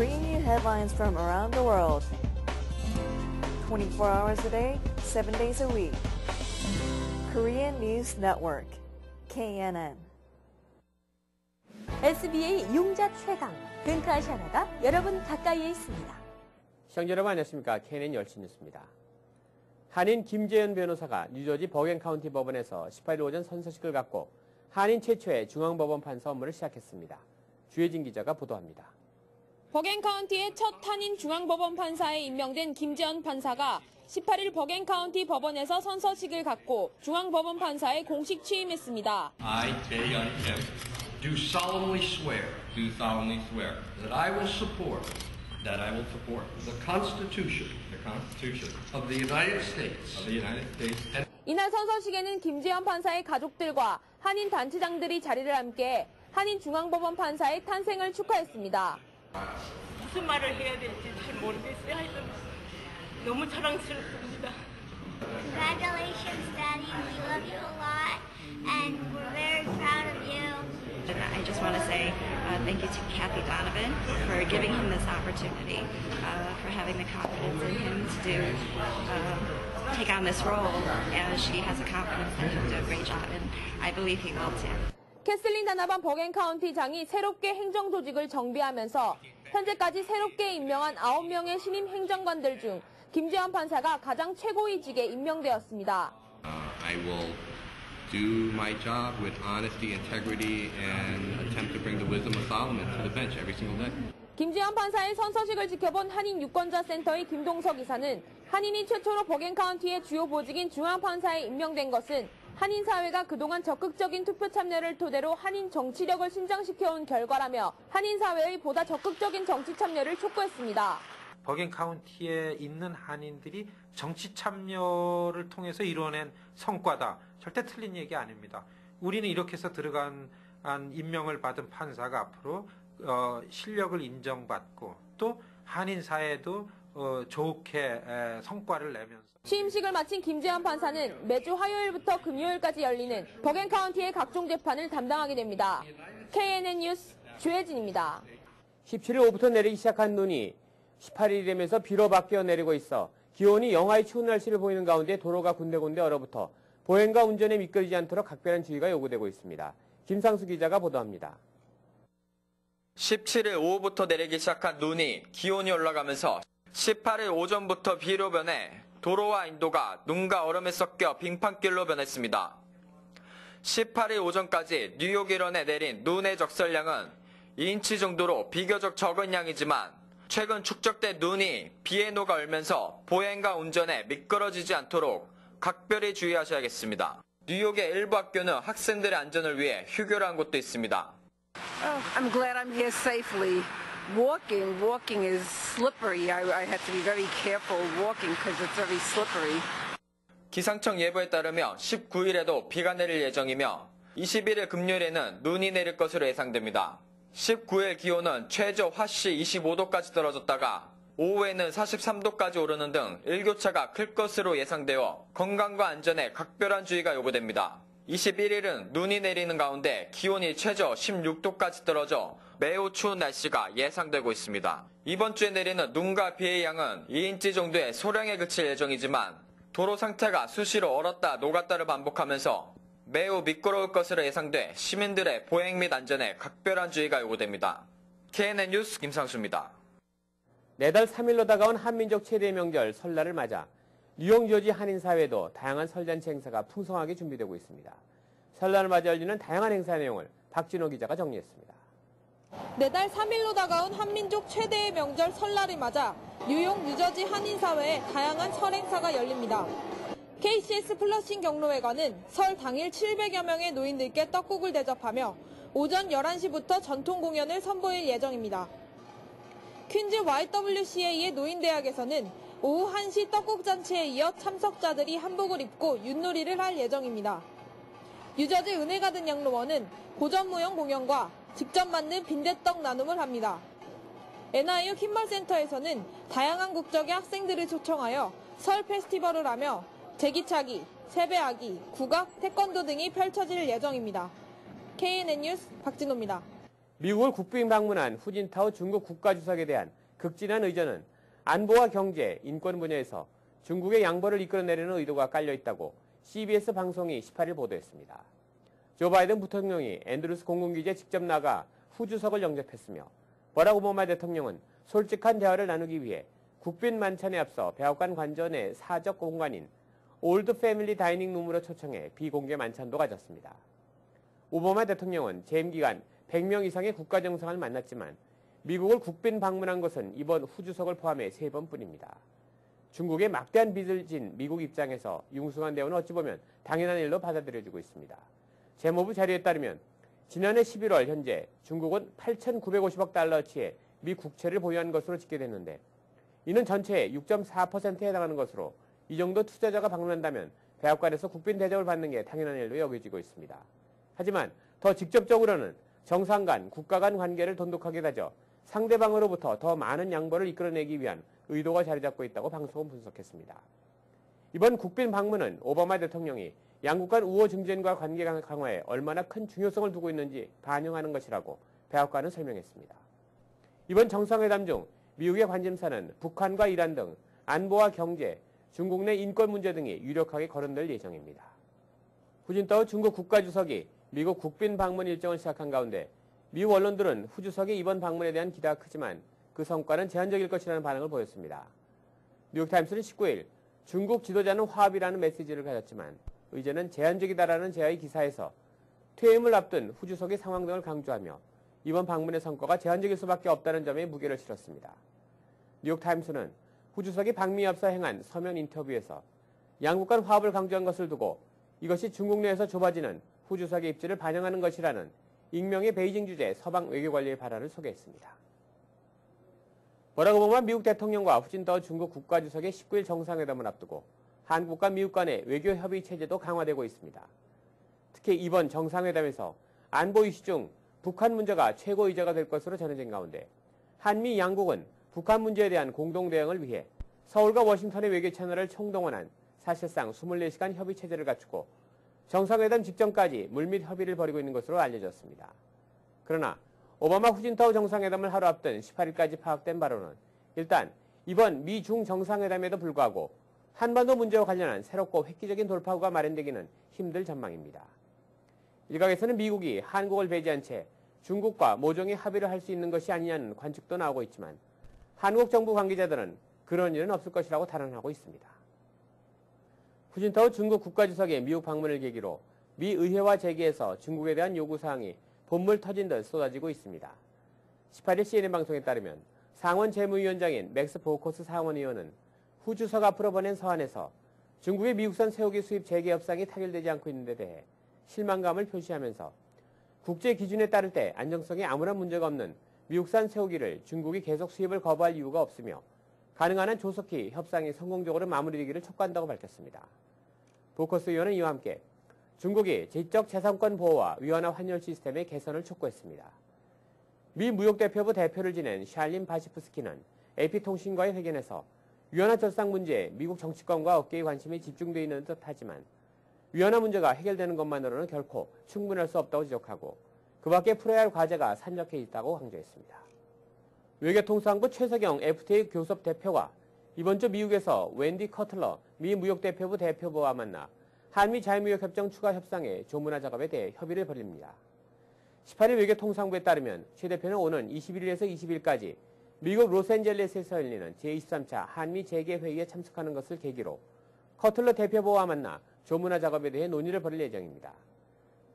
bringing you headlines from around the world. 24 hours a day, 7 days a week. Korean News Network, KNN. SBA 용자 최강, 벤크아시아나가 여러분 가까이에 있습니다. 시청자 여러분 안녕하십니까. KNN 10시 뉴스입니다. 한인 김재현 변호사가 뉴저지 버겐 카운티 법원에서 18일 오전 선서식을 갖고 한인 최초의 중앙법원 판사 업무를 시작했습니다. 주혜진 기자가 보도합니다. 버겐 카운티의 첫 한인 중앙법원 판사에 임명된 김재현 판사가 18일 버겐 카운티 법원에서 선서식을 갖고 중앙법원 판사에 공식 취임했습니다. I, Jae-yeon Kim, do solemnly swear that I will support the Constitution of the United States. 이날 선서식에는 김재현 판사의 가족들과 한인 단체장들이 자리를 함께 한인 중앙법원 판사의 탄생을 축하했습니다. 무슨 말을 해야 될지 잘 모르겠어요. 하여튼 너무 자랑스럽습니다. Congratulations, Daddy. We love you a lot, and we're very proud of you. And I just want to say thank you to Kathy Donovan for giving him this opportunity, for having the confidence in him to take on this role, and she has a confidence that he'll do a great job, and I believe he will too. 캐슬린 다나반 버겐 카운티장이 새롭게 행정 조직을 정비하면서 현재까지 새롭게 임명한 9명의 신임 행정관들 중 김재현 판사가 가장 최고위직에 임명되었습니다. I will do my job with honesty, integrity, and attempt to bring the wisdom of Solomon to the bench every single day. 김재현 판사의 선서식을 지켜본 한인 유권자 센터의 김동석 이사는 한인이 최초로 버겐 카운티의 주요 보직인 중앙판사에 임명된 것은 한인 사회가 그동안 적극적인 투표 참여를 토대로 한인 정치력을 신장시켜온 결과라며 한인 사회의 보다 적극적인 정치 참여를 촉구했습니다. 버겐 카운티에 있는 한인들이 정치 참여를 통해서 이뤄낸 성과다. 절대 틀린 얘기 아닙니다. 우리는 이렇게 해서 들어간 임명을 받은 판사가 앞으로 실력을 인정받고 또 한인 사회도 좋게 성과를 내면서 취임식을 마친 김재현 판사는 매주 화요일부터 금요일까지 열리는 버겐 카운티의 각종 재판을 담당하게 됩니다. KNN 뉴스 주혜진입니다. 17일 오후부터 내리기 시작한 눈이 18일이 되면서 비로 바뀌어 내리고 있어 기온이 영하의 추운 날씨를 보이는 가운데 도로가 군데군데 얼어붙어 보행과 운전에 미끄러지지 않도록 각별한 주의가 요구되고 있습니다. 김상수 기자가 보도합니다. 17일 오후부터 내리기 시작한 눈이 기온이 올라가면서 18일 오전부터 비로 변해 도로와 인도가 눈과 얼음에 섞여 빙판길로 변했습니다. 18일 오전까지 뉴욕 일원에 내린 눈의 적설량은 2인치 정도로 비교적 적은 양이지만 최근 축적된 눈이 비에 녹아 얼면서 보행과 운전에 미끄러지지 않도록 각별히 주의하셔야겠습니다. 뉴욕의 일부 학교는 학생들의 안전을 위해 휴교를 한 곳도 있습니다. I'm glad I'm here safely. Walking is slippery. I have to be very careful walking because it's very slippery. 기상청 예보에 따르면 19일에도 비가 내릴 예정이며 21일 금요일에는 눈이 내릴 것으로 예상됩니다. 19일 기온은 최저 화씨 25도까지 떨어졌다가 오후에는 43도까지 오르는 등 일교차가 클 것으로 예상되어 건강과 안전에 각별한 주의가 요구됩니다. 21일은 눈이 내리는 가운데 기온이 최저 16도까지 떨어져 매우 추운 날씨가 예상되고 있습니다. 이번 주에 내리는 눈과 비의 양은 2인치 정도의 소량에 그칠 예정이지만 도로 상태가 수시로 얼었다 녹았다를 반복하면서 매우 미끄러울 것으로 예상돼 시민들의 보행 및 안전에 각별한 주의가 요구됩니다. KNN 뉴스 김상수입니다. 내달 3일로 다가온 한민족 최대 명절 설날을 맞아 뉴욕 뉴저지 한인사회도 다양한 설잔치 행사가 풍성하게 준비되고 있습니다. 설날을 맞아 열리는 다양한 행사 내용을 박진호 기자가 정리했습니다. 내달 3일로 다가온 한민족 최대의 명절 설날을 맞아 뉴욕 뉴저지 한인사회에 다양한 설 행사가 열립니다. KCS 플러싱 경로회관은 설 당일 700여 명의 노인들께 떡국을 대접하며 오전 11시부터 전통 공연을 선보일 예정입니다. 퀸즈 YWCA의 노인대학에서는 오후 1시 떡국잔치에 이어 참석자들이 한복을 입고 윷놀이를 할 예정입니다. 뉴저지 은혜가든 양로원은 고전무용 공연과 직접 만든 빈대떡 나눔을 합니다. NIU 킴벌센터에서는 다양한 국적의 학생들을 초청하여 설 페스티벌을 하며 제기차기, 세배하기, 국악, 태권도 등이 펼쳐질 예정입니다. KNN 뉴스 박진호입니다. 미국을 국빈 방문한 후진타오 중국 국가주석에 대한 극진한 의전은 안보와 경제, 인권 분야에서 중국의 양보를 이끌어내려는 의도가 깔려있다고 CBS 방송이 18일 보도했습니다. 조 바이든 부통령이 앤드루스 공군기지에 직접 나가 후주석을 영접했으며 버락 오바마 대통령은 솔직한 대화를 나누기 위해 국빈 만찬에 앞서 백악관 관전의 사적 공간인 올드 패밀리 다이닝 룸으로 초청해 비공개 만찬도 가졌습니다. 오바마 대통령은 재임 기간 100명 이상의 국가정상을 만났지만 미국을 국빈 방문한 것은 이번 후주석을 포함해 3번뿐입니다. 중국의 막대한 빚을 진 미국 입장에서 융숭한 대우는 어찌 보면 당연한 일로 받아들여지고 있습니다. 재무부 자료에 따르면 지난해 11월 현재 중국은 8,950억 달러어치의 미 국채를 보유한 것으로 집계됐는데 이는 전체의 6.4%에 해당하는 것으로 이 정도 투자자가 방문한다면 백악관에서 국빈 대접을 받는 게 당연한 일로 여겨지고 있습니다. 하지만 더 직접적으로는 정상 간, 국가 간 관계를 돈독하게 다져 상대방으로부터 더 많은 양보를 이끌어내기 위한 의도가 자리 잡고 있다고 방송은 분석했습니다. 이번 국빈 방문은 오바마 대통령이 양국 간 우호 증진과 관계 강화에 얼마나 큰 중요성을 두고 있는지 반영하는 것이라고 백악관은 설명했습니다. 이번 정상회담 중 미국의 관심사는 북한과 이란 등 안보와 경제, 중국 내 인권 문제 등이 유력하게 거론될 예정입니다. 후진타오 중국 국가주석이 미국 국빈 방문 일정을 시작한 가운데 미국 언론들은 후 주석의 이번 방문에 대한 기대가 크지만 그 성과는 제한적일 것이라는 반응을 보였습니다. 뉴욕타임스는 19일 중국 지도자는 화합이라는 메시지를 가졌지만 의제는 제한적이다라는 제야의 기사에서 퇴임을 앞둔 후 주석의 상황 등을 강조하며 이번 방문의 성과가 제한적일 수밖에 없다는 점에 무게를 실었습니다. 뉴욕타임스는 후 주석이 방미에 앞서 행한 서면 인터뷰에서 양국 간 화합을 강조한 것을 두고 이것이 중국 내에서 좁아지는 후 주석의 입지를 반영하는 것이라는 익명의 베이징 주재 서방 외교관리의 발언을 소개했습니다. 버락 오바마 미국 대통령과 후진타오 중국 국가주석의 19일 정상회담을 앞두고 한국과 미국 간의 외교 협의 체제도 강화되고 있습니다. 특히 이번 정상회담에서 안보 이슈 중 북한 문제가 최고 의제가 될 것으로 전해진 가운데 한미 양국은 북한 문제에 대한 공동 대응을 위해 서울과 워싱턴의 외교 채널을 총동원한 사실상 24시간 협의 체제를 갖추고 정상회담 직전까지 물밑 협의를 벌이고 있는 것으로 알려졌습니다. 그러나 오바마 후진타오 정상회담을 하루 앞둔 18일까지 파악된 바로는 일단 이번 미중 정상회담에도 불구하고 한반도 문제와 관련한 새롭고 획기적인 돌파구가 마련되기는 힘들 전망입니다. 일각에서는 미국이 한국을 배제한 채 중국과 모종의 합의를 할 수 있는 것이 아니냐는 관측도 나오고 있지만 한국 정부 관계자들은 그런 일은 없을 것이라고 단언하고 있습니다. 후진타오 중국 국가주석의 미국 방문을 계기로 미 의회와 재계에서 중국에 대한 요구사항이 본물 터진 듯 쏟아지고 있습니다. 18일 CNN 방송에 따르면 상원 재무위원장인 맥스 보코스 상원의원은 후 주석 앞으로 보낸 서한에서 중국의 미국산 쇠고기 수입 재개 협상이 타결되지 않고 있는 데 대해 실망감을 표시하면서 국제 기준에 따를 때 안정성에 아무런 문제가 없는 미국산 쇠고기를 중국이 계속 수입을 거부할 이유가 없으며 가능한 한 조속히 협상이 성공적으로 마무리되기를 촉구한다고 밝혔습니다. 보코스 의원은 이와 함께 중국이 지적 재산권 보호와 위안화 환율 시스템의 개선을 촉구했습니다. 미 무역대표부 대표를 지낸 샬린 바시프스키는 AP통신과의 회견에서 위안화 절상 문제에 미국 정치권과 업계의 관심이 집중되어 있는 듯하지만 위안화 문제가 해결되는 것만으로는 결코 충분할 수 없다고 지적하고 그 밖에 풀어야 할 과제가 산적해 있다고 강조했습니다. 외교통상부 최석영 FTA 교섭 대표가 이번 주 미국에서 웬디 커틀러 미 무역대표부 대표부와 만나 한미 자유무역협정 추가 협상의 조문화 작업에 대해 협의를 벌입니다. 18일 외교통상부에 따르면 최 대표는 오는 21일에서 20일까지 미국 로스앤젤레스에서 열리는 제23차 한미 재개회의에 참석하는 것을 계기로 커틀러 대표부와 만나 조문화 작업에 대해 논의를 벌일 예정입니다.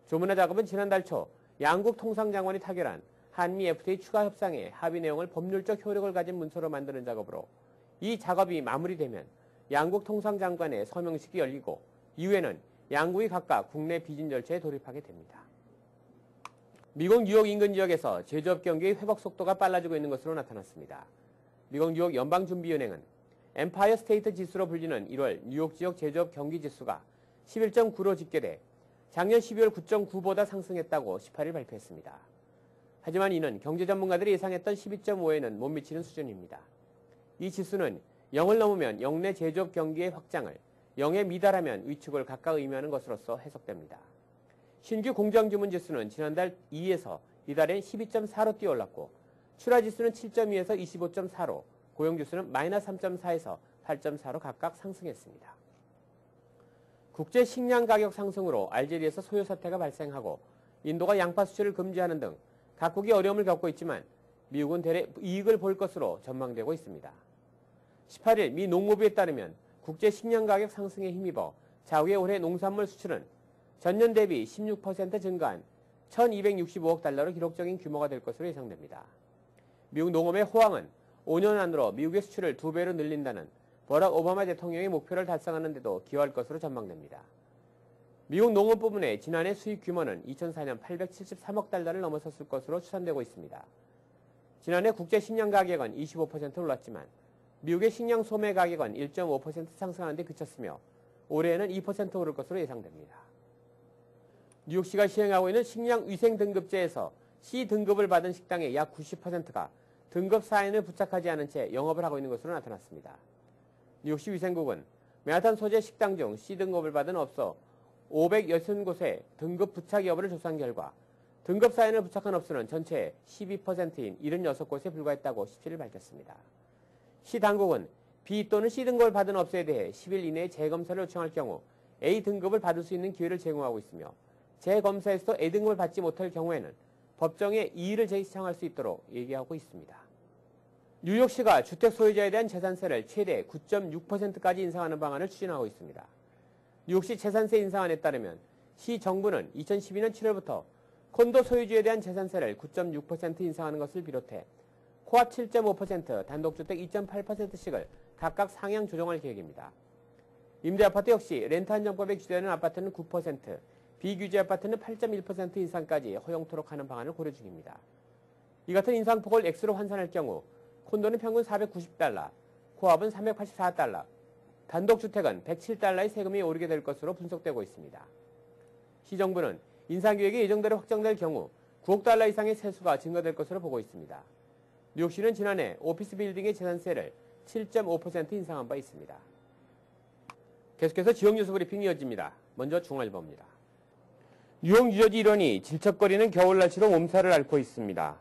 조문화 작업은 지난달 초 양국 통상장관이 타결한 한미 FTA 추가 협상의 합의 내용을 법률적 효력을 가진 문서로 만드는 작업으로 이 작업이 마무리되면 양국 통상장관의 서명식이 열리고 이후에는 양국이 각각 국내 비준 절차에 돌입하게 됩니다. 미국 뉴욕 인근 지역에서 제조업 경기의 회복 속도가 빨라지고 있는 것으로 나타났습니다. 미국 뉴욕 연방준비은행은 엠파이어 스테이트 지수로 불리는 1월 뉴욕 지역 제조업 경기 지수가 11.9로 집계돼 작년 12월 9.9보다 상승했다고 18일 발표했습니다. 하지만 이는 경제 전문가들이 예상했던 12.5에는 못 미치는 수준입니다. 이 지수는 0을 넘으면 영내 제조업 경기의 확장을, 0에 미달하면 위축을 각각 의미하는 것으로서 해석됩니다. 신규 공장 주문 지수는 지난달 2에서 이달엔 12.4로 뛰어올랐고 출하지수는 7.2에서 25.4로, 고용지수는 마이너스 3.4에서 8.4로 각각 상승했습니다. 국제 식량 가격 상승으로 알제리에서 소요 사태가 발생하고 인도가 양파 수출을 금지하는 등 각국이 어려움을 겪고 있지만 미국은 대래 이익을 볼 것으로 전망되고 있습니다. 18일 미 농무부에 따르면 국제 식량 가격 상승에 힘입어 자국의 올해 농산물 수출은 전년 대비 16% 증가한 1,265억 달러로 기록적인 규모가 될 것으로 예상됩니다. 미국 농업의 호황은 5년 안으로 미국의 수출을 2배로 늘린다는 버락 오바마 대통령의 목표를 달성하는 데도 기여할 것으로 전망됩니다. 미국 농업 부문의 지난해 수입 규모는 2004년 873억 달러를 넘어섰을 것으로 추산되고 있습니다. 지난해 국제 식량 가격은 25% 올랐지만 미국의 식량 소매 가격은 1.5% 상승하는 데 그쳤으며 올해에는 2% 오를 것으로 예상됩니다. 뉴욕시가 시행하고 있는 식량 위생 등급제에서 C등급을 받은 식당의 약 90%가 등급 사인을 부착하지 않은 채 영업을 하고 있는 것으로 나타났습니다. 뉴욕시 위생국은 맨하탄 소재 식당 중 C등급을 받은 업소 560곳의 등급 부착 여부를 조사한 결과 등급 사인을 부착한 업소는 전체의 12%인 76곳에 불과했다고 17일 밝혔습니다. 시 당국은 B 또는 C등급을 받은 업소에 대해 10일 이내에 재검사를 요청할 경우 A등급을 받을 수 있는 기회를 제공하고 있으며 재검사에서도 A등급을 받지 못할 경우에는 법정에 이의를 제기청할 수 있도록 얘기하고 있습니다. 뉴욕시가 주택 소유자에 대한 재산세를 최대 9.6%까지 인상하는 방안을 추진하고 있습니다. 뉴욕시 재산세 인상안에 따르면 시 정부는 2012년 7월부터 콘도 소유주에 대한 재산세를 9.6% 인상하는 것을 비롯해 코앞 7.5%, 단독주택 2.8%씩을 각각 상향 조정할 계획입니다. 임대아파트 역시 렌트 한정법에 규제되는 아파트는 9%, 비규제 아파트는 8.1% 인상까지 허용토록 하는 방안을 고려 중입니다. 이 같은 인상폭을 액수로 환산할 경우 콘도는 평균 490달러, 코앞은 384달러, 단독주택은 107달러의 세금이 오르게 될 것으로 분석되고 있습니다. 시정부는 인상계획이 예정대로 확정될 경우 9억 달러 이상의 세수가 증가될 것으로 보고 있습니다. 뉴욕시는 지난해 오피스 빌딩의 재산세를 7.5% 인상한 바 있습니다. 계속해서 지역 뉴스 브리핑이 이어집니다. 먼저 중앙일보입니다. 뉴욕 뉴저지 일원이 질척거리는 겨울 날씨로 몸살을 앓고 있습니다.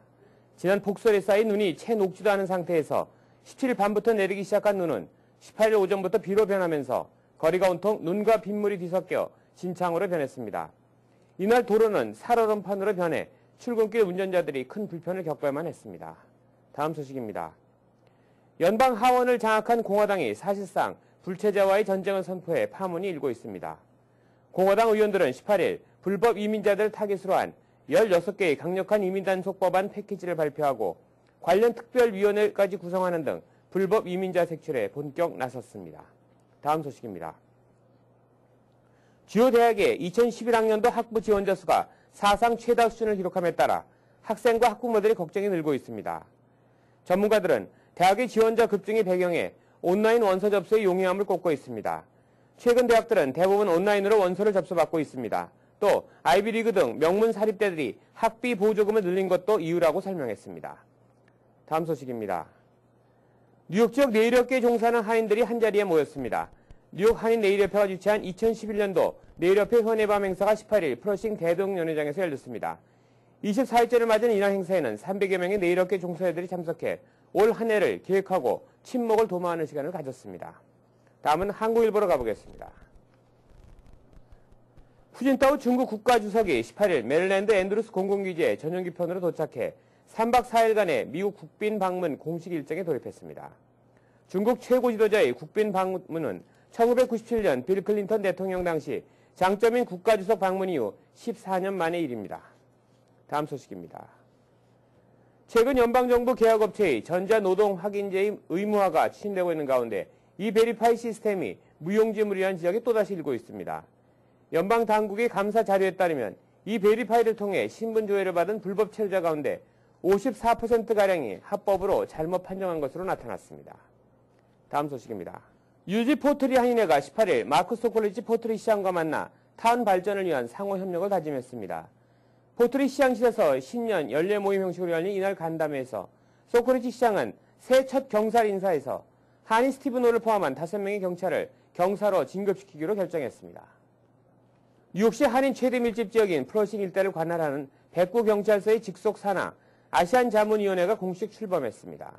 지난 폭설에 쌓인 눈이 채 녹지도 않은 상태에서 17일 밤부터 내리기 시작한 눈은 18일 오전부터 비로 변하면서 거리가 온통 눈과 빗물이 뒤섞여 진창으로 변했습니다. 이날 도로는 살얼음판으로 변해 출근길 운전자들이 큰 불편을 겪어야만 했습니다. 다음 소식입니다. 연방 하원을 장악한 공화당이 사실상 불체제와의 전쟁을 선포해 파문이 일고 있습니다. 공화당 의원들은 18일 불법 이민자들을 타깃으로 한 16개의 강력한 이민단속 법안 패키지를 발표하고 관련 특별위원회까지 구성하는 등 불법 이민자 색출에 본격 나섰습니다. 다음 소식입니다. 주요 대학의 2011학년도 학부 지원자 수가 사상 최다 수준을 기록함에 따라 학생과 학부모들의 걱정이 늘고 있습니다. 전문가들은 대학의 지원자 급증의 배경에 온라인 원서 접수의 용이함을 꼽고 있습니다. 최근 대학들은 대부분 온라인으로 원서를 접수받고 있습니다. 또 아이비리그 등 명문 사립대들이 학비 보조금을 늘린 것도 이유라고 설명했습니다. 다음 소식입니다. 뉴욕 지역 내일협계에 종사하는 한인들이 한자리에 모였습니다. 뉴욕 한인 내일협회가 주최한 2011년도 내일협회 현해밤 행사가 18일 프러싱 대동연회장에서 열렸습니다. 24일째를 맞은 이날 행사에는 300여 명의 내일협계 종사자들이 참석해 올 한 해를 계획하고 친목을 도모하는 시간을 가졌습니다. 다음은 한국일보로 가보겠습니다. 후진타오 중국 국가주석이 18일 메릴랜드 앤드루스 공군기지에 전용기 편으로 도착해 3박 4일간의 미국 국빈 방문 공식 일정에 돌입했습니다. 중국 최고 지도자의 국빈 방문은 1997년 빌 클린턴 대통령 당시 장점인 국가주석 방문 이후 14년 만의 일입니다. 다음 소식입니다. 최근 연방정부 계약업체의 전자노동 확인제의 의무화가 추진되고 있는 가운데 이 베리파이 시스템이 무용지물이라는 지적이 또다시 일고 있습니다. 연방당국의 감사 자료에 따르면 이 베리파이를 통해 신분 조회를 받은 불법 체류자 가운데 54%가량이 합법으로 잘못 판정한 것으로 나타났습니다. 다음 소식입니다. 유지 포트리 한인회가 18일 마크 소콜리치 포트리 시장과 만나 타운 발전을 위한 상호 협력을 다짐했습니다. 포트리 시장실에서 신년 연례 모임 형식으로 열린 이날 간담회에서 소콜리치 시장은 새 첫 경찰 인사에서 한인 스티븐 호를 포함한 5명의 경찰을 경사로 진급시키기로 결정했습니다. 뉴욕시 한인 최대 밀집 지역인 플러싱 일대를 관할하는 백구경찰서의 직속 산하 아시안 자문위원회가 공식 출범했습니다.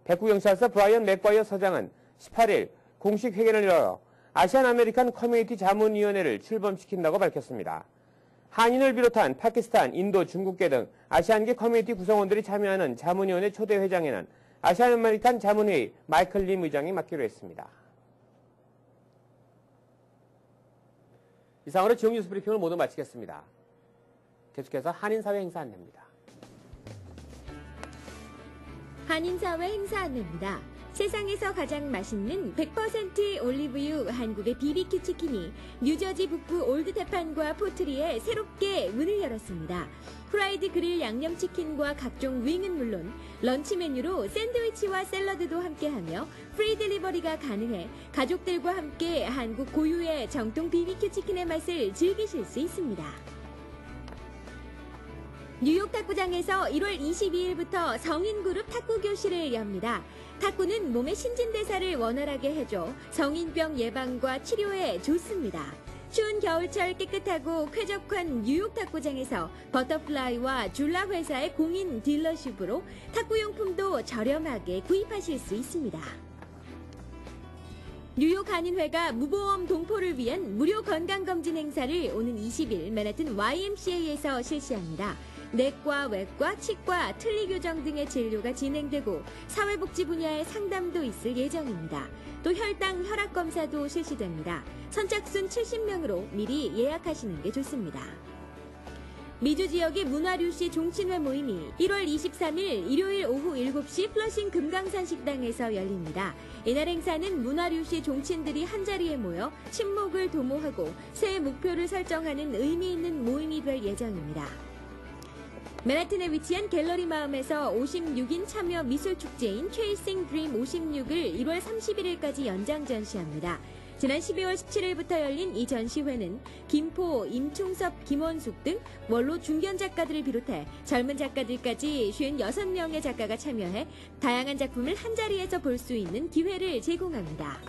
백구경찰서 브라이언 맥과이어 서장은 18일 공식 회견을 열어 아시안 아메리칸 커뮤니티 자문위원회를 출범시킨다고 밝혔습니다. 한인을 비롯한 파키스탄, 인도, 중국계 등 아시안계 커뮤니티 구성원들이 참여하는 자문위원회 초대 회장에는 아시안 아메리칸 자문회의 마이클 림 의장이 맡기로 했습니다. 이상으로 지역 뉴스 브리핑을 모두 마치겠습니다. 계속해서 한인사회 행사 안내입니다. 한인사회 행사 안내입니다. 세상에서 가장 맛있는 100% 올리브유 한국의 BBQ 치킨이 뉴저지 북부 올드테판과 포트리에 새롭게 문을 열었습니다. 프라이드 그릴 양념치킨과 각종 윙은 물론 런치 메뉴로 샌드위치와 샐러드도 함께하며 프리 딜리버리가 가능해 가족들과 함께 한국 고유의 정통 BBQ 치킨의 맛을 즐기실 수 있습니다. 뉴욕 탁구장에서 1월 22일부터 성인그룹 탁구 교실을 엽니다. 탁구는 몸의 신진대사를 원활하게 해줘 성인병 예방과 치료에 좋습니다. 추운 겨울철 깨끗하고 쾌적한 뉴욕 탁구장에서 버터플라이와 줄라 회사의 공인 딜러십으로 탁구용품도 저렴하게 구입하실 수 있습니다. 뉴욕 한인회가 무보험 동포를 위한 무료 건강검진 행사를 오는 20일 맨해튼 YMCA에서 실시합니다. 내과, 외과, 치과, 틀니교정 등의 진료가 진행되고 사회복지 분야의 상담도 있을 예정입니다. 또 혈당, 혈압검사도 실시됩니다. 선착순 70명으로 미리 예약하시는 게 좋습니다. 미주 지역의 문화류씨 종친회 모임이 1월 23일 일요일 오후 7시 플러싱 금강산 식당에서 열립니다. 이날 행사는 문화류씨 종친들이 한자리에 모여 친목을 도모하고 새해 목표를 설정하는 의미 있는 모임이 될 예정입니다. 맨해튼에 위치한 갤러리 마음에서 56인 참여 미술축제인 Chasing Dream 56을 1월 31일까지 연장 전시합니다. 지난 12월 17일부터 열린 이 전시회는 김포, 임충섭, 김원숙 등 원로 중견 작가들을 비롯해 젊은 작가들까지 56명의 작가가 참여해 다양한 작품을 한자리에서 볼 수 있는 기회를 제공합니다.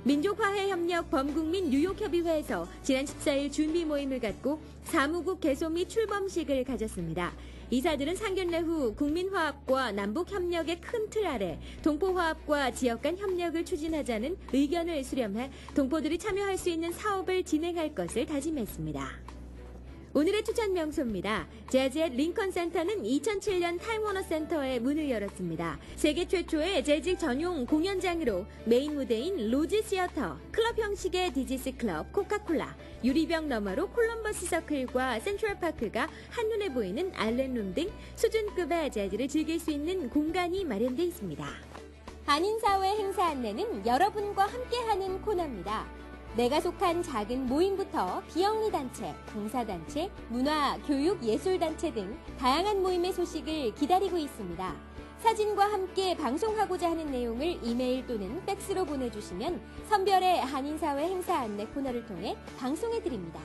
민족화해협력 범국민 뉴욕협의회에서 지난 14일 준비 모임을 갖고 사무국 개소 및 출범식을 가졌습니다. 이사들은 상견례 후 국민화합과 남북협력의 큰 틀 아래 동포화합과 지역 간 협력을 추진하자는 의견을 수렴해 동포들이 참여할 수 있는 사업을 진행할 것을 다짐했습니다. 오늘의 추천 명소입니다. 재즈의 링컨 센터는 2007년 타임워너 센터에 문을 열었습니다. 세계 최초의 재즈 전용 공연장으로 메인 무대인 로즈 시어터, 클럽 형식의 디지스 클럽, 코카콜라, 유리병 너머로 콜럼버스 서클과 센트럴파크가 한눈에 보이는 알렌룸 등 수준급의 재즈를 즐길 수 있는 공간이 마련되어 있습니다. 한인사회 행사 안내는 여러분과 함께하는 코너입니다. 내가 속한 작은 모임부터 비영리단체, 봉사단체, 문화, 교육, 예술단체 등 다양한 모임의 소식을 기다리고 있습니다. 사진과 함께 방송하고자 하는 내용을 이메일 또는 팩스로 보내주시면 선별의 한인사회 행사 안내 코너를 통해 방송해드립니다.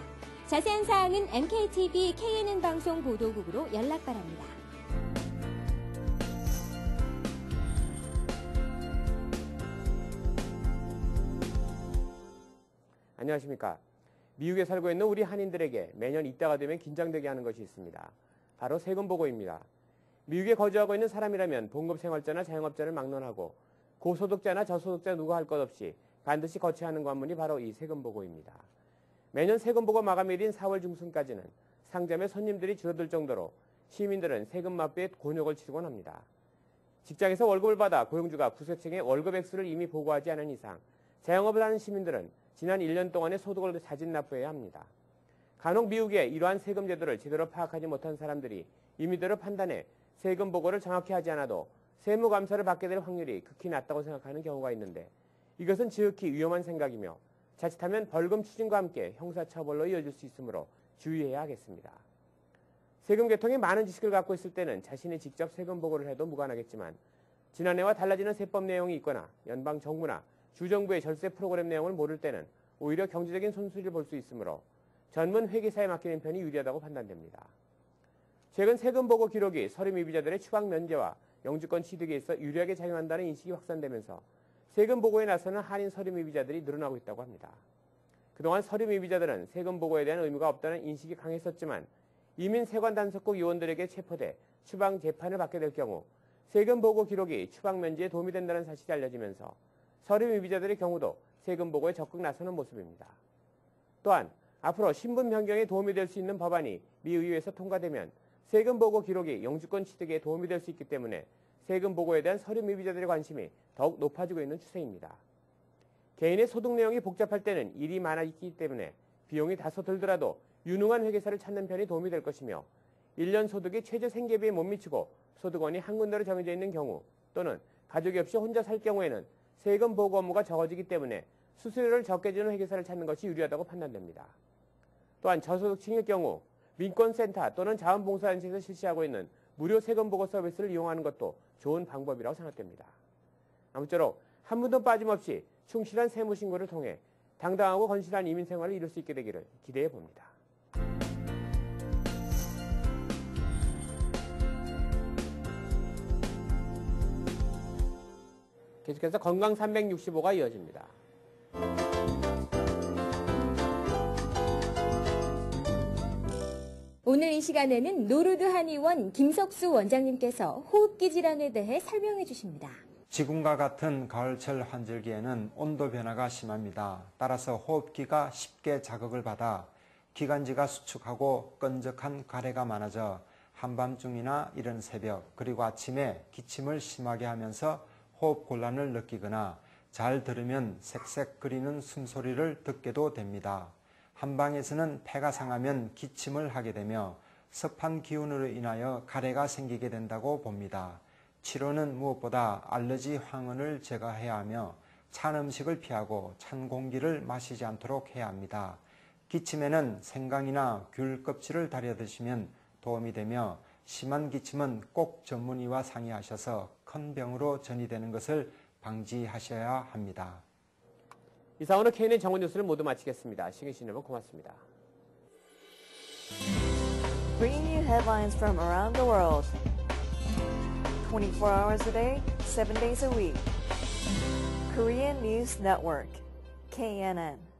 자세한 사항은 MKTV KNN 방송 보도국으로 연락 바랍니다. 안녕하십니까. 미국에 살고 있는 우리 한인들에게 매년 이때가 되면 긴장되게 하는 것이 있습니다. 바로 세금 보고입니다. 미국에 거주하고 있는 사람이라면 봉급생활자나 자영업자를 막론하고 고소득자나 저소득자 누가 할 것 없이 반드시 거쳐야 하는 관문이 바로 이 세금 보고입니다. 매년 세금 보고 마감일인 4월 중순까지는 상점에 손님들이 줄어들 정도로 시민들은 세금 마비에 곤욕을 치르곤 합니다. 직장에서 월급을 받아 고용주가 구세청에 월급 액수를 이미 보고하지 않은 이상 자영업을 하는 시민들은 지난 1년 동안의 소득을 자진 납부해야 합니다. 간혹 미국의 이러한 세금 제도를 제대로 파악하지 못한 사람들이 임의대로 판단해 세금 보고를 정확히 하지 않아도 세무감사를 받게 될 확률이 극히 낮다고 생각하는 경우가 있는데 이것은 지극히 위험한 생각이며 자칫하면 벌금 추징과 함께 형사처벌로 이어질 수 있으므로 주의해야 하겠습니다. 세금 계통에 많은 지식을 갖고 있을 때는 자신이 직접 세금 보고를 해도 무관하겠지만 지난해와 달라지는 세법 내용이 있거나 연방 정부나 주정부의 절세 프로그램 내용을 모를 때는 오히려 경제적인 손실을 볼 수 있으므로 전문 회계사에 맡기는 편이 유리하다고 판단됩니다. 최근 세금 보고 기록이 서류 미비자들의 추방 면제와 영주권 취득에 있어 유리하게 작용한다는 인식이 확산되면서 세금 보고에 나서는 한인 서류 미비자들이 늘어나고 있다고 합니다. 그동안 서류 미비자들은 세금 보고에 대한 의무가 없다는 인식이 강했었지만 이민 세관 단속국 요원들에게 체포돼 추방 재판을 받게 될 경우 세금 보고 기록이 추방 면제에 도움이 된다는 사실이 알려지면서 서류 미비자들의 경우도 세금 보고에 적극 나서는 모습입니다. 또한 앞으로 신분 변경에 도움이 될 수 있는 법안이 미 의회에서 통과되면 세금 보고 기록이 영주권 취득에 도움이 될 수 있기 때문에 세금 보고에 대한 서류 미비자들의 관심이 더욱 높아지고 있는 추세입니다. 개인의 소득 내용이 복잡할 때는 일이 많아있기 때문에 비용이 다소 들더라도 유능한 회계사를 찾는 편이 도움이 될 것이며 1년 소득이 최저 생계비에 못 미치고 소득원이 한 군데로 정해져 있는 경우 또는 가족이 없이 혼자 살 경우에는 세금 보고 업무가 적어지기 때문에 수수료를 적게 주는 회계사를 찾는 것이 유리하다고 판단됩니다. 또한 저소득층의 경우 민권센터 또는 자원봉사단체에서 실시하고 있는 무료 세금 보고 서비스를 이용하는 것도 좋은 방법이라고 생각됩니다. 아무쪼록 한 분도 빠짐없이 충실한 세무신고를 통해 당당하고 건실한 이민 생활을 이룰 수 있게 되기를 기대해 봅니다. 계속해서 건강 365가 이어집니다. 오늘 이 시간에는 노르드 한의원 김석수 원장님께서 호흡기 질환에 대해 설명해 주십니다. 지금과 같은 가을철 환절기에는 온도 변화가 심합니다. 따라서 호흡기가 쉽게 자극을 받아 기관지가 수축하고 끈적한 가래가 많아져 한밤중이나 이른 새벽 그리고 아침에 기침을 심하게 하면서 호흡 곤란을 느끼거나 잘 들으면 색색거리는 숨소리를 듣게도 됩니다. 한방에서는 폐가 상하면 기침을 하게 되며 습한 기운으로 인하여 가래가 생기게 된다고 봅니다. 치료는 무엇보다 알러지 황흔을 제거해야 하며 찬 음식을 피하고 찬 공기를 마시지 않도록 해야 합니다. 기침에는 생강이나 귤 껍질을 달여 드시면 도움이 되며 심한 기침은 꼭 전문의와 상의하셔서 큰 병으로 전이되는 것을 방지하셔야 합니다. 이상으로 KNN 정원 뉴스를 모두 마치겠습니다. 시청해주신 여러분 고맙습니다. Bringing you headlines from around the world. 24 hours a day, 7 days a week. Korean News Network, KNN.